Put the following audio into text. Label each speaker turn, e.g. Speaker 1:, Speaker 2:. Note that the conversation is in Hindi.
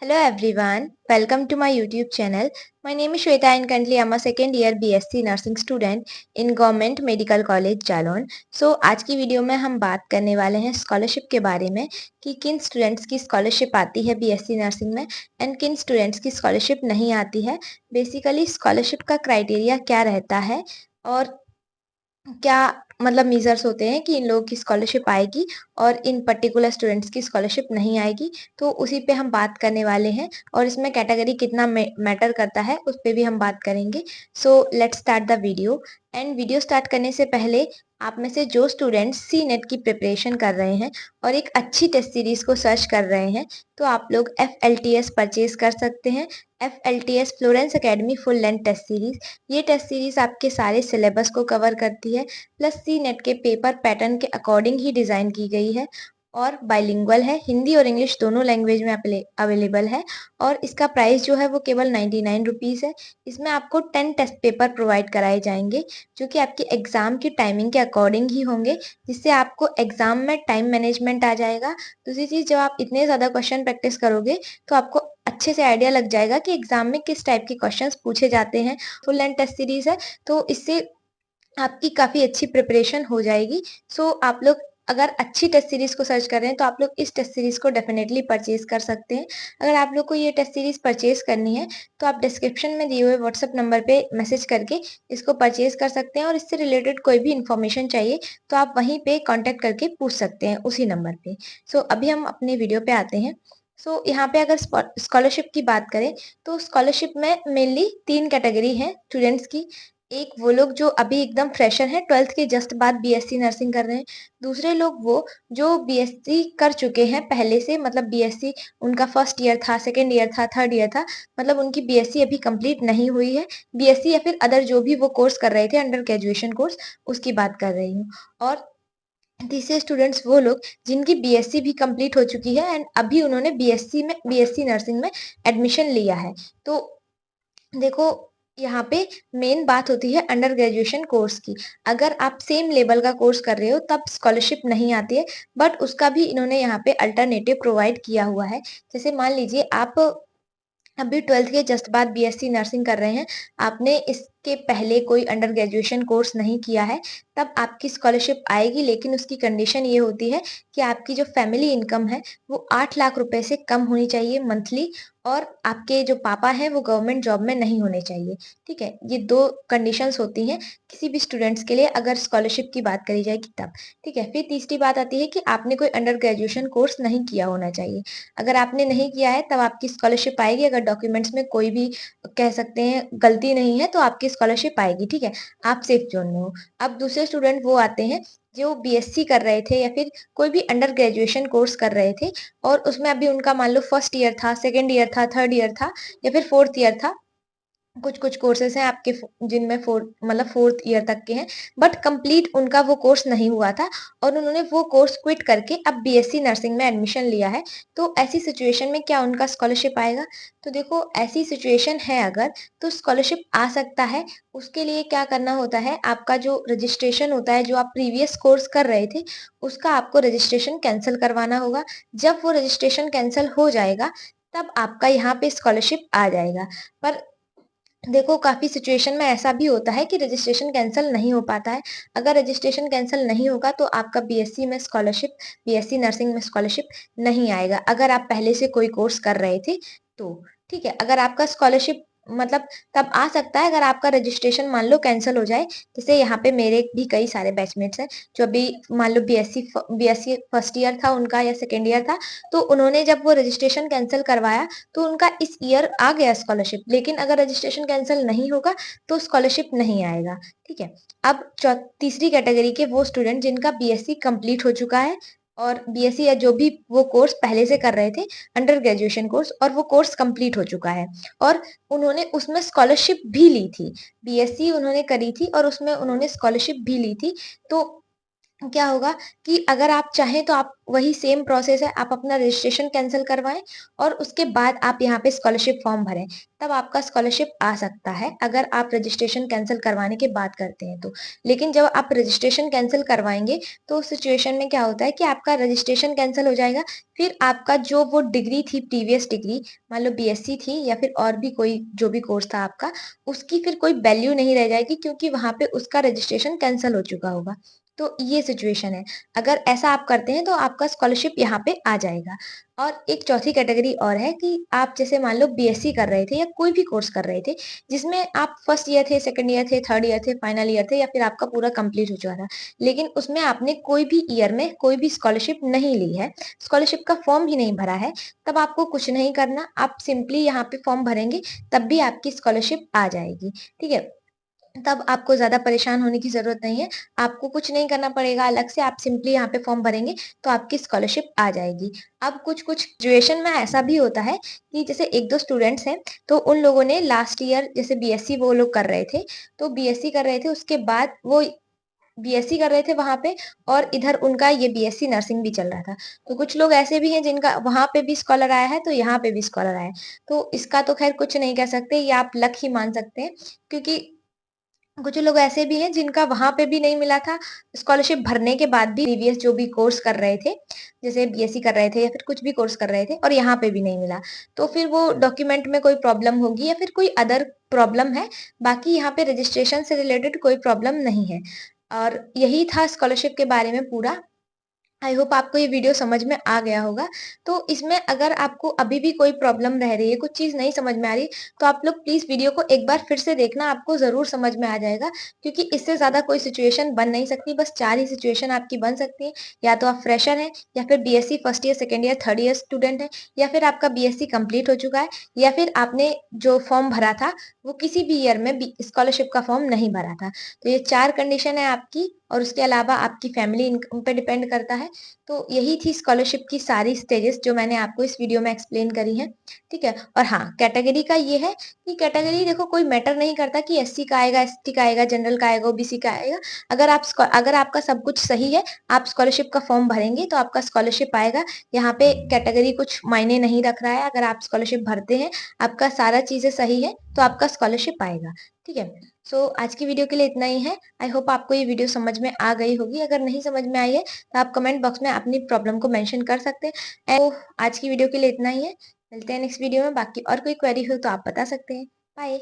Speaker 1: Hello everyone, welcome to my YouTube channel. My name is Shweta and currently I'm a second year BSc Nursing student in Government Medical College Jalaun. आज की वीडियो में हम बात करने वाले हैं स्कॉलरशिप के बारे में कि किन स्टूडेंट्स की स्कॉलरशिप आती है बीएससी नर्सिंग में एंड किन स्टूडेंट्स की स्कॉलरशिप नहीं आती है. बेसिकली स्कॉलरशिप का क्राइटेरिया क्या रहता है और क्या मतलब मेजर्स होते हैं कि इन लोगों की स्कॉलरशिप आएगी और इन पर्टिकुलर स्टूडेंट्स की स्कॉलरशिप नहीं आएगी. तो उसी पे हम बात करने वाले हैं और इसमें कैटेगरी कितना मैटर करता है उस पे भी हम बात करेंगे. Let's start the video. And video start करने से पहले आप में से जो स्टूडेंट्स सी नेट की प्रिपरेशन कर रहे हैं और एक अच्छी टेस्ट सीरीज को सर्च कर रहे हैं तो आप लोग FLTS परचेज कर सकते हैं. FLTS Florence academy full length test series. ये टेस्ट सीरीज आपके सारे सिलेबस को कवर करती है प्लस सी नेट के पेपर पैटर्न के अकॉर्डिंग ही डिजाइन की गई है और बाइलिंगुअल है. हिंदी और इंग्लिश दोनों लैंग्वेज में अवेलेबल है और इसका प्राइस जो है वो केवल 99 रुपीज़ है. इसमें आपको 10 टेस्ट पेपर प्रोवाइड कराए जाएंगे जो कि आपके एग्जाम की टाइमिंग के अकॉर्डिंग ही होंगे, जिससे आपको एग्जाम में टाइम मैनेजमेंट आ जाएगा. दूसरी चीज, जब आप इतने ज्यादा क्वेश्चन प्रैक्टिस करोगे तो आपको अच्छे से आइडिया लग जाएगा कि एग्जाम में किस टाइप के क्वेश्चंस पूछे जाते हैं. फुल लेंथ टेस्ट सीरीज है तो इससे आपकी काफी अच्छी प्रिपरेशन हो जाएगी. आप लोग अगर अच्छी टेस्ट सीरीज को सर्च कर रहे हैं तो आप लोग इस टेस्ट सीरीज को डेफिनेटली परचेज कर सकते हैं. अगर आप लोग को ये टेस्ट सीरीज परचेज करनी है तो आप डिस्क्रिप्शन में दिए हुए व्हाट्सएप नंबर पे मैसेज करके इसको परचेज कर सकते हैं और इससे रिलेटेड कोई भी इंफॉर्मेशन चाहिए तो आप वहीं पे कांटेक्ट करके पूछ सकते हैं उसी नंबर पे. अभी हम अपने वीडियो पे आते हैं. यहाँ पे अगर स्कॉलरशिप की बात करें तो स्कॉलरशिप में मेनली 3 कैटेगरी है स्टूडेंट्स की. एक वो लोग जो अभी एकदम फ्रेशर हैं, 12th के जस्ट बाद बीएससी नर्सिंग कर रहे हैं. दूसरे लोग वो जो बीएससी कर चुके हैं पहले से, मतलब बीएससी उनका फर्स्ट ईयर था, सेकेंड ईयर था, थर्ड ईयर था, मतलब उनकी बीएससी अभी कंप्लीट नहीं हुई है. बीएससी या फिर अदर जो भी वो कोर्स कर रहे थे, अंडर ग्रेजुएशन कोर्स, उसकी बात कर रही हूँ. और तीसरे स्टूडेंट्स वो लोग जिनकी बीएससी भी कंप्लीट हो चुकी है एंड अभी उन्होंने बीएससी नर्सिंग में एडमिशन लिया है. तो देखो, यहाँ पे मेन बात होती है अंडर ग्रेजुएशन कोर्स की. अगर आप सेम लेवल का कोर्स कर रहे हो तब स्कॉलरशिप नहीं आती है, बट उसका भी इन्होंने यहाँ पे अल्टरनेटिव प्रोवाइड किया हुआ है. जैसे मान लीजिए आप अभी 12th के जस्ट बाद बीएससी नर्सिंग कर रहे हैं, आपने इसके पहले कोई अंडर ग्रेजुएशन कोर्स नहीं किया है, तब आपकी स्कॉलरशिप आएगी. लेकिन उसकी कंडीशन ये होती है कि आपकी जो फैमिली इनकम है वो 8 लाख रुपए से कम होनी चाहिए मंथली और आपके जो पापा हैं वो गवर्नमेंट जॉब में नहीं होने चाहिए. ठीक है, ये 2 कंडीशंस होती हैं किसी भी स्टूडेंट्स के लिए अगर स्कॉलरशिप की बात करी जाएगी तब. ठीक है, फिर तीसरी बात आती है कि आपने कोई अंडर ग्रेजुएशन कोर्स नहीं किया होना चाहिए. अगर आपने नहीं किया है तब आपकी स्कॉलरशिप आएगी. अगर डॉक्यूमेंट्स में कोई भी कह सकते हैं गलती नहीं है तो आपकी स्कॉलरशिप आएगी. ठीक है, आप सेफ जोन में हो. अब दूसरे स्टूडेंट वो आते हैं जो बीएससी कर रहे थे या फिर कोई भी अंडर ग्रेजुएशन कोर्स कर रहे थे और उसमें अभी उनका मान लो फर्स्ट ईयर था, सेकेंड ईयर था, थर्ड ईयर था या फिर फोर्थ ईयर था. कुछ कुछ कोर्सेस हैं आपके जिनमें फोर्थ ईयर तक के हैं, बट कंप्लीट उनका वो कोर्स नहीं हुआ था और उन्होंने वो कोर्स क्विट करके अब बीएससी नर्सिंग में एडमिशन लिया है. तो ऐसी सिचुएशन में क्या उनका स्कॉलरशिप आएगा? तो देखो, ऐसी सिचुएशन है अगर, तो स्कॉलरशिप आ सकता है. उसके लिए क्या करना होता है, आपका जो रजिस्ट्रेशन होता है, जो आप प्रीवियस कोर्स कर रहे थे उसका आपको रजिस्ट्रेशन कैंसिल करवाना होगा. जब वो रजिस्ट्रेशन कैंसिल हो जाएगा तब आपका यहाँ पे स्कॉलरशिप आ जाएगा. पर देखो, काफी सिचुएशन में ऐसा भी होता है कि रजिस्ट्रेशन कैंसिल नहीं हो पाता है. अगर रजिस्ट्रेशन कैंसिल नहीं होगा तो आपका बीएससी नर्सिंग में स्कॉलरशिप नहीं आएगा अगर आप पहले से कोई कोर्स कर रहे थे तो. ठीक है, अगर आपका स्कॉलरशिप मतलब तब आ सकता है अगर आपका रजिस्ट्रेशन मान लो कैंसिल हो जाए. जैसे यहाँ पे मेरे भी कई सारे बैचमेट्स हैं जो अभी मान लो बीएससी फर्स्ट ईयर था उनका या सेकेंड ईयर था, तो उन्होंने जब वो रजिस्ट्रेशन कैंसिल करवाया तो उनका इस ईयर आ गया स्कॉलरशिप. लेकिन अगर रजिस्ट्रेशन कैंसिल नहीं होगा तो स्कॉलरशिप नहीं आएगा. ठीक है, अब तीसरी कैटेगरी के वो स्टूडेंट जिनका बीएससी कंप्लीट हो चुका है और बीएससी या जो भी वो कोर्स पहले से कर रहे थे, अंडर ग्रेजुएशन कोर्स, और वो कोर्स कंप्लीट हो चुका है और उन्होंने उसमें स्कॉलरशिप भी ली थी. बीएससी उन्होंने करी थी और उसमें उन्होंने स्कॉलरशिप भी ली थी. तो क्या होगा कि अगर आप चाहें तो आप वही सेम प्रोसेस है, आप अपना रजिस्ट्रेशन कैंसल करवाएँ और उसके बाद आप यहाँ पे स्कॉलरशिप फॉर्म भरें, तब आपका स्कॉलरशिप आ सकता है, अगर आप रजिस्ट्रेशन कैंसल करवाने के बाद करते हैं तो। लेकिन जब आप रजिस्ट्रेशन कैंसल करवाएँगे, तो उस सिचुएशन में क्या होता है कि आपका रजिस्ट्रेशन कैंसल हो जाएगा, फिर आपका जो वो डिग्री थी, प्रीवियस डिग्री, मान लो बीएससी थी या फिर और भी कोई जो भी कोर्स था आपका, उसकी फिर कोई वैल्यू नहीं रह जाएगी, क्योंकि वहाँ पे उसका रजिस्ट्रेशन कैंसल हो चुका होगा। तो ये सिचुएशन है। अगर ऐसा आप करते हैं तो आपका स्कॉलरशिप यहाँ पे आ जाएगा। और एक चौथी कैटेगरी और है कि आप जैसे मान लो बीएससी कर रहे थे या कोई भी कोर्स कर रहे थे, जिसमें आप फर्स्ट ईयर थे, सेकंड ईयर थे, थर्ड ईयर थे, फाइनल ईयर थे या फिर आपका पूरा कंप्लीट हो चुका था। लेकिन उसमें आपने कोई भी ईयर में कोई भी स्कॉलरशिप नहीं ली है, स्कॉलरशिप का फॉर्म ही नहीं भरा है, तब आपको कुछ नहीं करना, आप सिंपली यहाँ पे फॉर्म भरेंगे, तब भी आपकी स्कॉलरशिप आ जाएगी। ठीक है? तब आपको ज़्यादा परेशान होने की ज़रूरत नहीं है। आपको कुछ नहीं करना पड़ेगा अलग से, आप सिंपली यहाँ पे फॉर्म भरेंगे तो आपकी स्कॉलरशिप आ जाएगी। अब कुछ-कुछ सिचुएशन में ऐसा भी होता है कि जैसे 1-2 स्टूडेंट्स हैं, तो उन लोगों ने लास्ट ईयर जैसे बीएससी वो लोग कर रहे थे, तो बीएससी कर रहे थे, उसके बाद वो बीएससी कर रहे थे वहाँ पे और इधर उनका ये बीएससी नर्सिंग भी चल रहा था। तो कुछ लोग ऐसे भी हैं जिनका वहाँ पे भी स्कॉलर आया है, तो यहाँ पे भी स्कॉलर आया है। तो इसका तो ख़ैर कुछ नहीं कह सकते, ये आप लक ही मान सकते हैं, क्योंकि कुछ लोग ऐसे भी हैं जिनका वहाँ पे भी नहीं मिला था, स्कॉलरशिप भरने के बाद भी प्रीवियस जो भी कोर्स कर रहे थे, जैसे बीएससी कर रहे थे या फिर कुछ भी कोर्स कर रहे थे और यहाँ पे भी नहीं मिला। तो फिर वो डॉक्यूमेंट में कोई प्रॉब्लम होगी या फिर कोई अदर प्रॉब्लम है, बाकी यहाँ पे रजिस्ट्रेशन से रिलेटेड कोई प्रॉब्लम नहीं है। और यही था स्कॉलरशिप के बारे में पूरा। आई होप आपको ये वीडियो समझ में आ गया होगा। तो इसमें अगर आपको अभी भी कोई प्रॉब्लम रह रही है, कुछ चीज़ नहीं समझ में आ रही, तो आप लोग प्लीज़ वीडियो को एक बार फिर से देखना, आपको ज़रूर समझ में आ जाएगा, क्योंकि इससे ज़्यादा कोई सिचुएशन बन नहीं सकती, बस 4 ही सिचुएशन आपकी बन सकती है। या तो आप फ्रेशर हैं, या फिर BSc first year, second year, third year student हैं, या फिर आपका बीएससी कंप्लीट हो चुका है, या फिर आपने जो फॉर्म भरा था, वो किसी भी ईयर में बी स्कॉलरशिप का फॉर्म नहीं भरा था। तो ये 4 कंडीशन है आपकी और उसके अलावा आपकी फैमिली इनकम पे डिपेंड करता है। तो यही थी स्कॉलरशिप की सारी स्टेजेस जो मैंने आपको इस वीडियो में एक्सप्लेन करी हैं, ठीक है? और हाँ, कैटेगरी का ये है कि कैटेगरी देखो कोई मैटर नहीं करता कि एससी का आएगा, एसटी का आएगा, जनरल का आएगा, ओबीसी का आएगा। अगर आपका सब कुछ सही है, आप स्कॉलरशिप का फॉर्म भरेंगे तो आपका स्कॉलरशिप आएगा। यहाँ पे कैटेगरी कुछ मायने नहीं रख रहा है, अगर आप स्कॉलरशिप भरते हैं, आपका सारा चीज़ें सही है, तो आपका स्कॉलरशिप आएगा, ठीक है? आज की वीडियो के लिए इतना ही है। आई होप आपको ये वीडियो समझ में आ गई होगी। अगर नहीं समझ में आई है, तो आप कमेंट बॉक्स में अपनी प्रॉब्लम को मेंशन कर सकते हैं। आज की वीडियो के लिए इतना ही है। मिलते हैं नेक्स्ट वीडियो में। बाकी और कोई क्वेरी हो तो आप बता सकते हैं। बाय।